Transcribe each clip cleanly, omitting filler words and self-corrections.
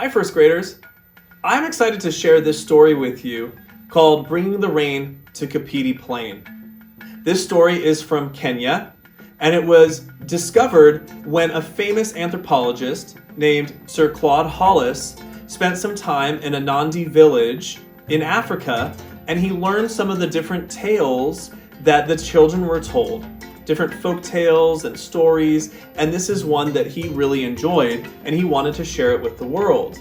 Hi, first graders. I'm excited to share this story with you called Bringing the Rain to Kapiti Plain. This story is from Kenya, and it was discovered when a famous anthropologist named Sir Claude Hollis spent some time in a Nandi village in Africa, and he learned some of the different tales that the children were told. Different folk tales and stories, and this is one that he really enjoyed, and he wanted to share it with the world.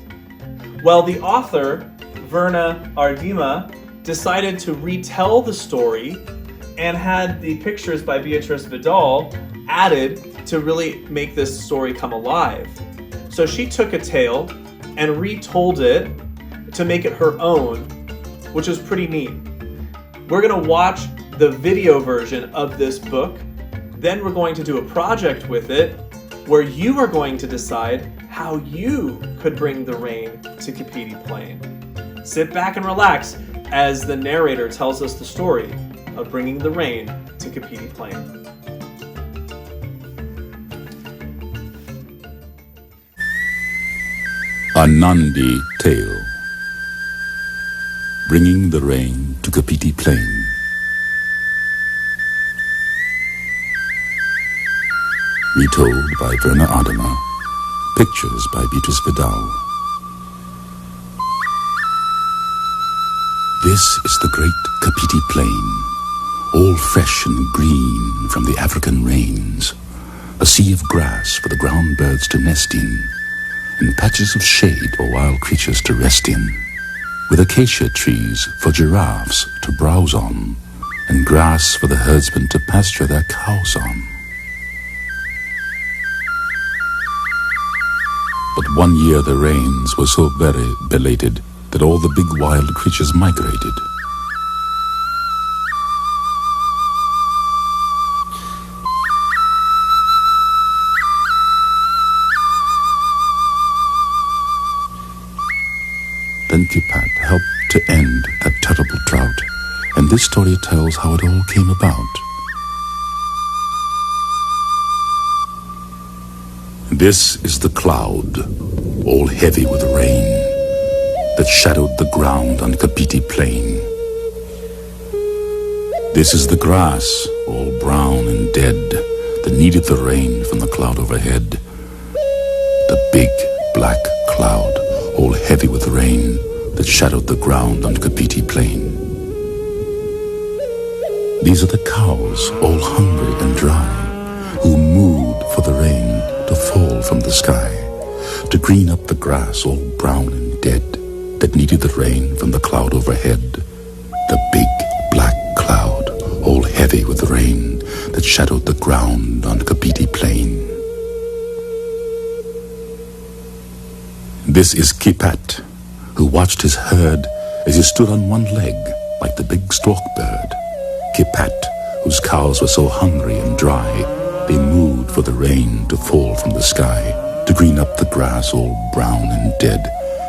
Well, the author, Verna Ardima, decided to retell the story and had the pictures by Beatrice Vidal added to really make this story come alive. So she took a tale and retold it to make it her own, which is pretty neat. We're gonna watch the video version of this book. Then we're going to do a project with it where you are going to decide how you could bring the rain to Kapiti Plain. Sit back and relax as the narrator tells us the story of bringing the rain to Kapiti Plain. A Nandi Tale. Bringing the Rain to Kapiti Plain. Retold by Verna Ardima. Pictures by Beatrice Vidal. This is the great Kapiti Plain, all fresh and green from the African rains, a sea of grass for the ground birds to nest in, and patches of shade for wild creatures to rest in, with acacia trees for giraffes to browse on, and grass for the herdsmen to pasture their cows on. But one year the rains were so very belated that all the big wild creatures migrated. Then Kipat helped to end that terrible drought, and this story tells how it all came about. This is the cloud, all heavy with rain, that shadowed the ground on Kapiti Plain. This is the grass, all brown and dead, that needed the rain from the cloud overhead. The big black cloud, all heavy with rain, that shadowed the ground on Kapiti Plain. These are the cows, all hungry and dry, who mooed for the rain to fall from the sky, to green up the grass all brown and dead, that needed the rain from the cloud overhead. The big black cloud, all heavy with rain, that shadowed the ground on Kapiti Plain. This is Kipat, who watched his herd as he stood on one leg like the big stork bird. Kipat, whose cows were so hungry and dry, they mooed for the rain to fall from the sky, to green up the grass all brown and dead,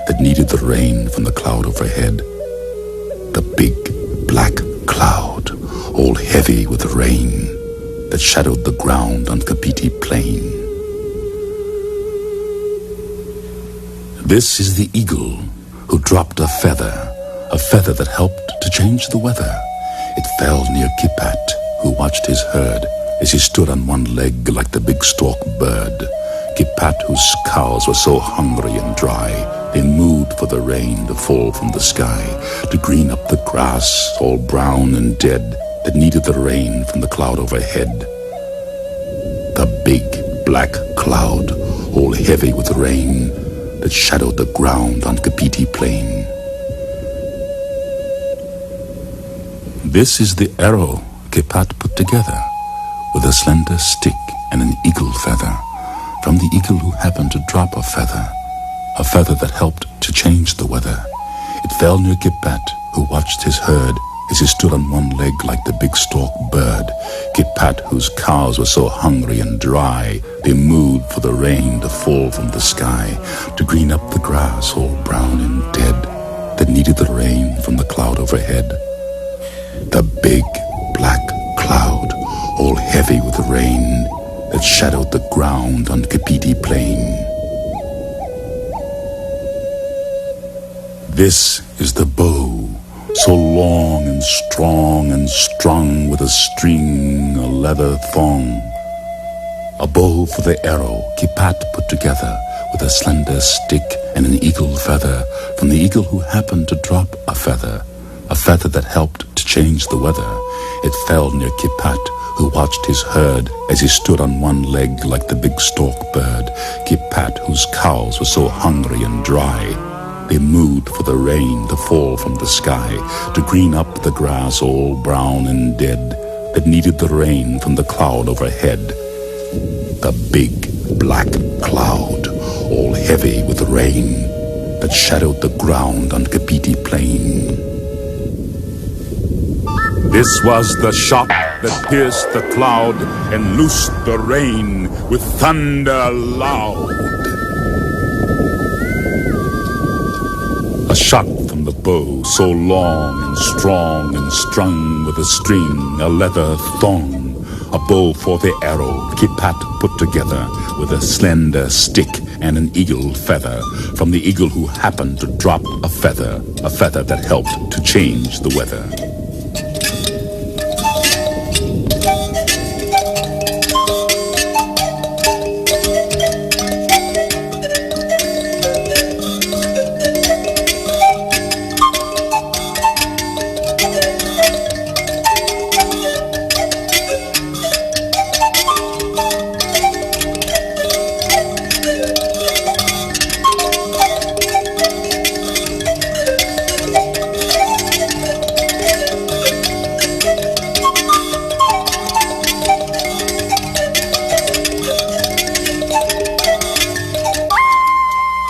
that needed the rain from the cloud overhead. The big black cloud, all heavy with rain, that shadowed the ground on Kapiti Plain. This is the eagle who dropped a feather that helped to change the weather. It fell near Kipat, who watched his herd as he stood on one leg like the big stork bird. Kipat, whose cows were so hungry and dry, they mooed for the rain to fall from the sky, to green up the grass all brown and dead, that needed the rain from the cloud overhead. The big black cloud, all heavy with rain, that shadowed the ground on Kapiti Plain. This is the arrow Kipat put together, with a slender stick and an eagle feather, from the eagle who happened to drop a feather that helped to change the weather. It fell near Kipat, who watched his herd as he stood on one leg like the big stork bird. Kipat, whose cows were so hungry and dry, they mooed for the rain to fall from the sky, to green up the grass all brown and dead, that needed the rain from the cloud overhead. The big black cloud, all heavy with rain, that shadowed the ground on Kapiti Plain. This is the bow, so long and strong and strung with a string, a leather thong. A bow for the arrow Kipat put together with a slender stick and an eagle feather from the eagle who happened to drop a feather that helped to change the weather. It fell near Kipat, who watched his herd as he stood on one leg like the big stork bird. Kipat, whose cows were so hungry and dry, they mooed for the rain to fall from the sky, to green up the grass all brown and dead, that needed the rain from the cloud overhead. The big black cloud, all heavy with rain, that shadowed the ground on Kapiti Plain. This was the shock that pierced the cloud and loosed the rain with thunder loud. A shot from the bow, so long and strong and strung with a string, a leather thong. A bow for the arrow Kipat put together with a slender stick and an eagle feather from the eagle who happened to drop a feather that helped to change the weather.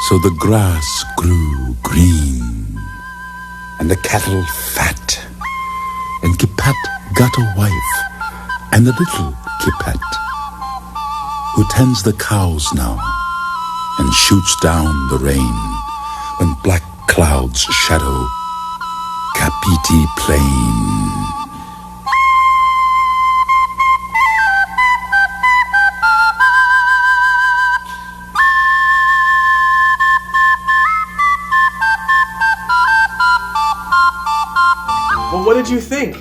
So the grass grew green, and the cattle fat, and Kipat got a wife, and the little Kipat, who tends the cows now, and shoots down the rain, when black clouds shadow Kapiti Plain. Well, what did you think?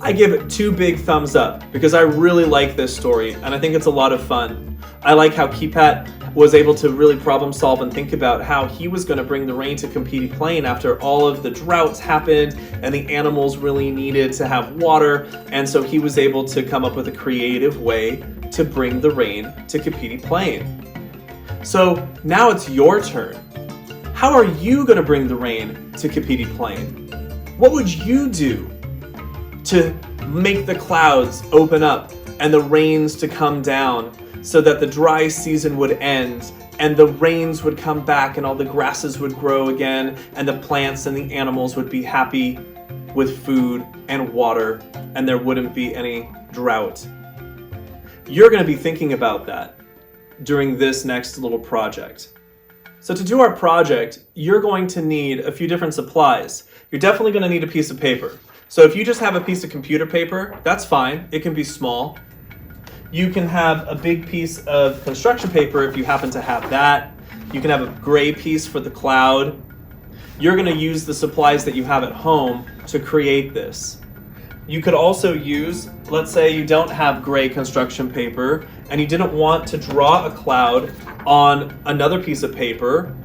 I give it 2 big thumbs up because I really like this story and I think it's a lot of fun. I like how Kipat was able to really problem solve and think about how he was going to bring the rain to Kapiti Plain after all of the droughts happened and the animals really needed to have water, and so he was able to come up with a creative way to bring the rain to Kapiti Plain. So now it's your turn. How are you going to bring the rain to Kapiti Plain? What would you do to make the clouds open up and the rains to come down so that the dry season would end and the rains would come back and all the grasses would grow again and the plants and the animals would be happy with food and water and there wouldn't be any drought? You're going to be thinking about that during this next little project. So to do our project, you're going to need a few different supplies. You're definitely going to need a piece of paper. So if you just have a piece of computer paper, that's fine. It can be small. You can have a big piece of construction paper if you happen to have that. You can have a gray piece for the cloud. You're going to use the supplies that you have at home to create this. You could also use, let's say you don't have gray construction paper and you didn't want to draw a cloud on another piece of paper.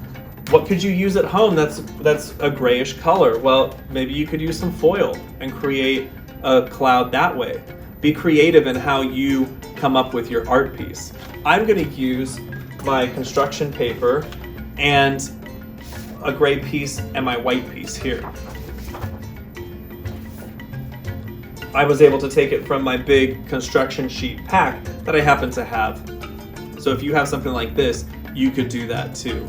What could you use at home that's a grayish color? Well, maybe you could use some foil and create a cloud that way. Be creative in how you come up with your art piece. I'm going to use my construction paper and a gray piece and my white piece here. I was able to take it from my big construction sheet pack that I happen to have. So if you have something like this, you could do that too.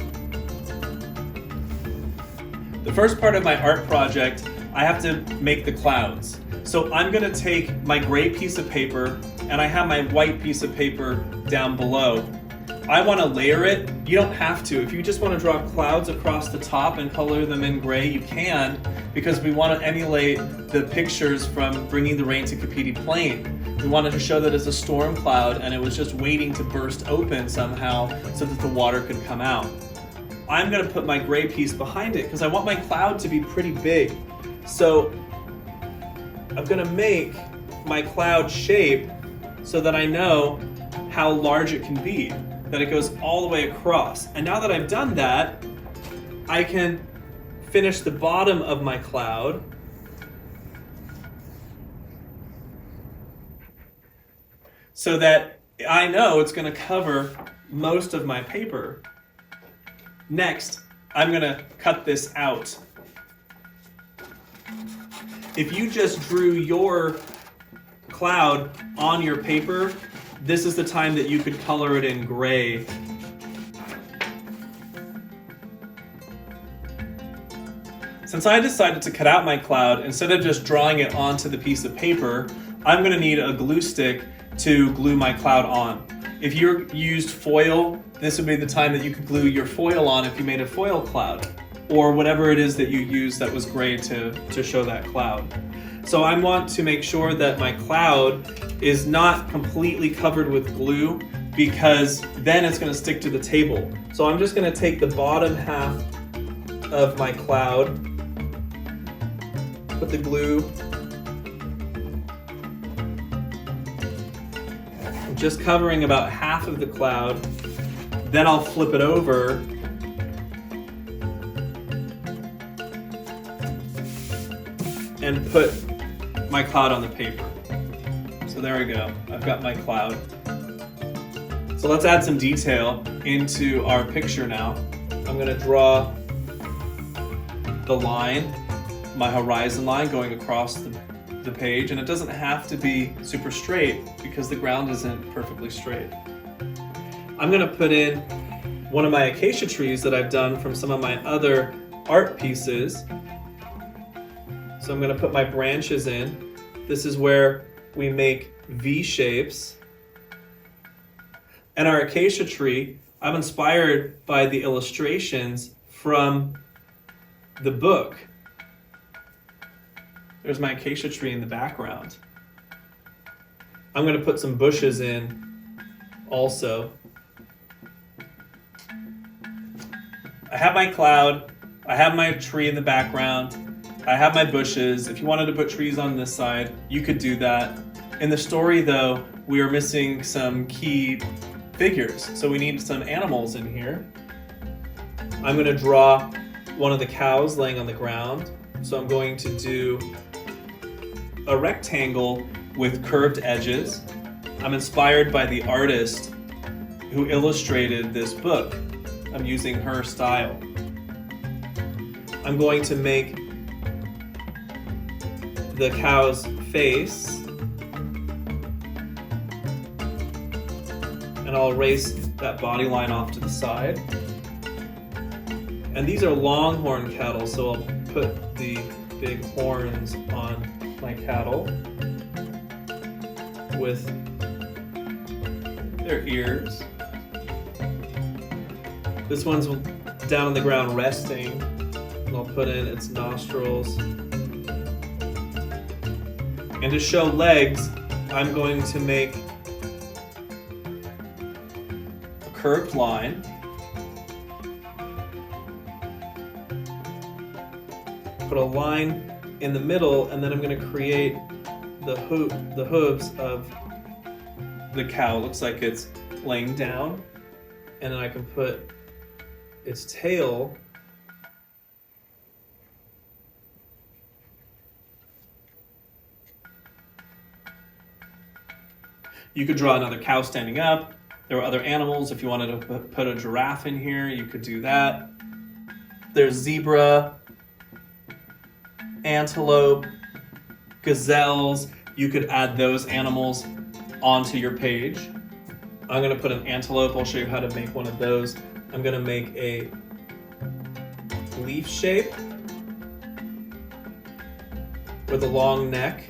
The first part of my art project, I have to make the clouds. So I'm going to take my gray piece of paper and I have my white piece of paper down below. I want to layer it. You don't have to. If you just want to draw clouds across the top and color them in gray, you can, because we want to emulate the pictures from Bringing the Rain to Kapiti Plain. We wanted to show that it's a storm cloud and it was just waiting to burst open somehow so that the water could come out. I'm gonna put my gray piece behind it because I want my cloud to be pretty big. So I'm gonna make my cloud shape so that I know how large it can be, that it goes all the way across. And now that I've done that, I can finish the bottom of my cloud so that I know it's gonna cover most of my paper. Next, I'm gonna cut this out. If you just drew your cloud on your paper, this is the time that you could color it in gray. Since I decided to cut out my cloud, instead of just drawing it onto the piece of paper, I'm gonna need a glue stick to glue my cloud on. If you used foil, this would be the time that you could glue your foil on if you made a foil cloud, or whatever it is that you used that was gray to show that cloud. So I want to make sure that my cloud is not completely covered with glue, because then it's gonna stick to the table. So I'm just gonna take the bottom half of my cloud, put the glue, I'm just covering about half of the cloud, then I'll flip it over and put my cloud on the paper. So there we go, I've got my cloud. So let's add some detail into our picture now. I'm gonna draw the line, my horizon line going across the page, and it doesn't have to be super straight because the ground isn't perfectly straight. I'm gonna put in one of my acacia trees that I've done from some of my other art pieces. So I'm gonna put my branches in. This is where we make V shapes. And our acacia tree, I'm inspired by the illustrations from the book. There's my acacia tree in the background. I'm gonna put some bushes in also. I have my cloud, I have my tree in the background, I have my bushes. If you wanted to put trees on this side, you could do that. In the story though, we are missing some key figures, so we need some animals in here. I'm gonna draw one of the cows laying on the ground. So I'm going to do a rectangle with curved edges. I'm inspired by the artist who illustrated this book. I'm using her style. I'm going to make the cow's face, and I'll erase that body line off to the side. And these are longhorn cattle, so I'll put the big horns on my cattle with their ears. This one's down on the ground resting, and I'll put in its nostrils. And to show legs, I'm going to make a curved line. Put a line in the middle, and then I'm going to create the hooves of the cow. It looks like it's laying down, and then I can put its tail You could draw another cow standing up. There were other animals. If you wanted to put a giraffe in here, you could do that. There's zebra, antelope, gazelles. You could add those animals onto your page. I'm gonna put an antelope. I'll show you how to make one of those. I'm gonna make a leaf shape with a long neck.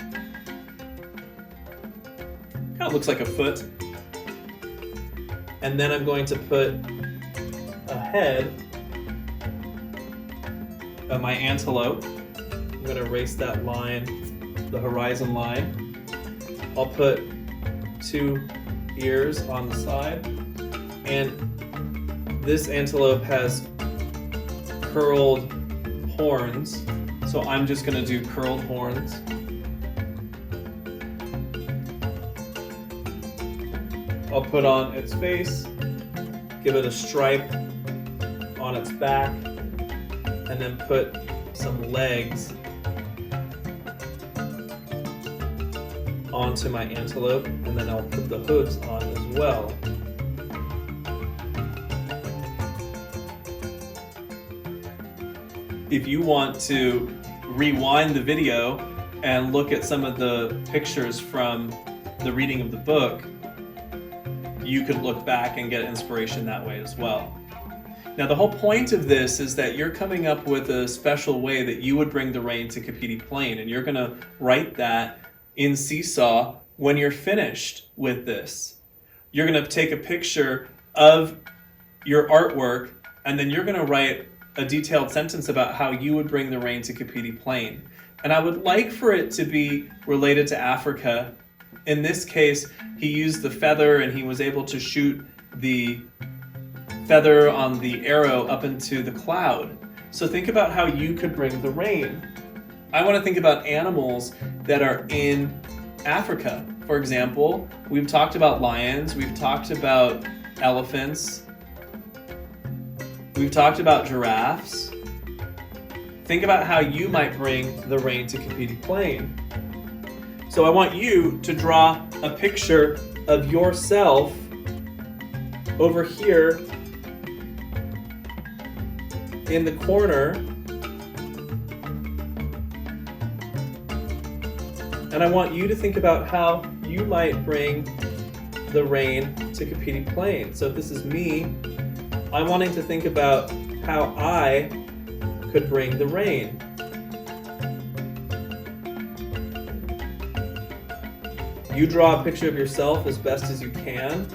Kind of looks like a foot. And then I'm going to put a head of my antelope. I'm gonna erase that line, the horizon line. I'll put 2 ears on the side. And this antelope has curled horns. So I'm just gonna do curled horns. I'll put on its face, give it a stripe on its back, and then put some legs onto my antelope, and then I'll put the hooves on as well. If you want to rewind the video and look at some of the pictures from the reading of the book, you could look back and get inspiration that way as well. Now, the whole point of this is that you're coming up with a special way that you would bring the rain to Kapiti Plain, and you're going to write that in Seesaw when you're finished with this. You're going to take a picture of your artwork, and then you're going to write a detailed sentence about how you would bring the rain to Kapiti Plain. And I would like for it to be related to Africa. In this case, he used the feather and he was able to shoot the feather on the arrow up into the cloud. So think about how you could bring the rain. I want to think about animals that are in Africa. For example, we've talked about lions, we've talked about elephants, we've talked about giraffes. Think about how you might bring the rain to Kapiti Plain. So I want you to draw a picture of yourself over here in the corner. And I want you to think about how you might bring the rain to Kapiti Plain. So if this is me, I'm wanting to think about how I could bring the rain. You draw a picture of yourself as best as you can.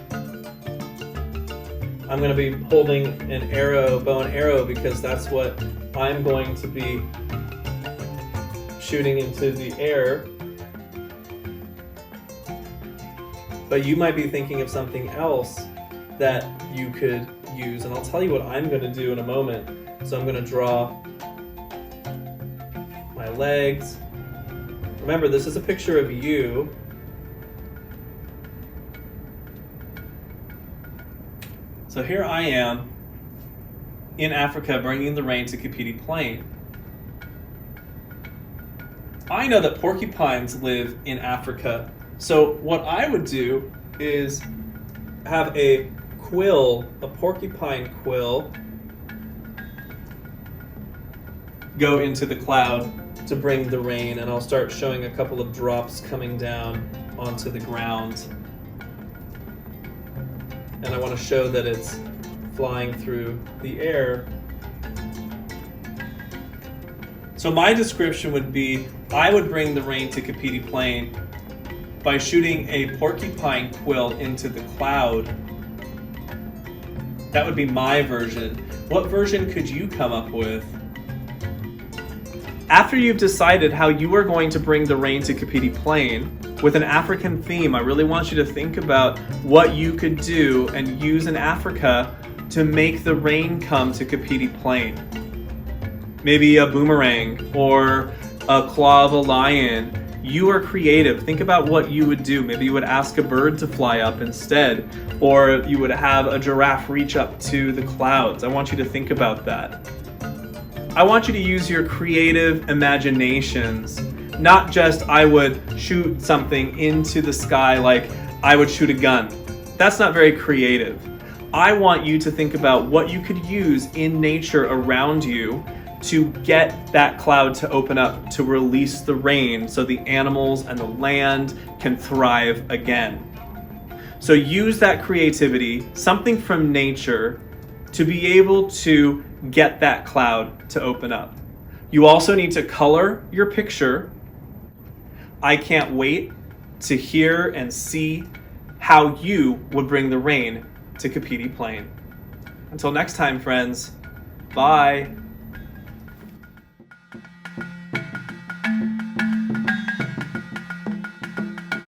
I'm going to be holding an arrow, bow and arrow, because that's what I'm going to be shooting into the air. But you might be thinking of something else that you could use, and I'll tell you what I'm going to do in a moment. So I'm going to draw my legs. Remember, this is a picture of you. So here I am in Africa bringing the rain to Kapiti Plain. I know that porcupines live in Africa, so what I would do is have a quill, a porcupine quill, go into the cloud to bring the rain, and I'll start showing a couple of drops coming down onto the ground. And I want to show that it's flying through the air. So my description would be, I would bring the rain to Kapiti Plain by shooting a porcupine quill into the cloud. That would be my version. What version could you come up with? After you've decided how you are going to bring the rain to Kapiti Plain, with an African theme, I really want you to think about what you could do and use in Africa to make the rain come to Kapiti Plain. Maybe a boomerang or a claw of a lion. You are creative. Think about what you would do. Maybe you would ask a bird to fly up instead, or you would have a giraffe reach up to the clouds. I want you to think about that. I want you to use your creative imaginations. Not just I would shoot something into the sky like I would shoot a gun. That's not very creative. I want you to think about what you could use in nature around you to get that cloud to open up, to release the rain so the animals and the land can thrive again. So use that creativity, something from nature, to be able to get that cloud to open up. You also need to color your picture. I can't wait to hear and see how you would bring the rain to Kapiti Plain. Until next time, friends, bye.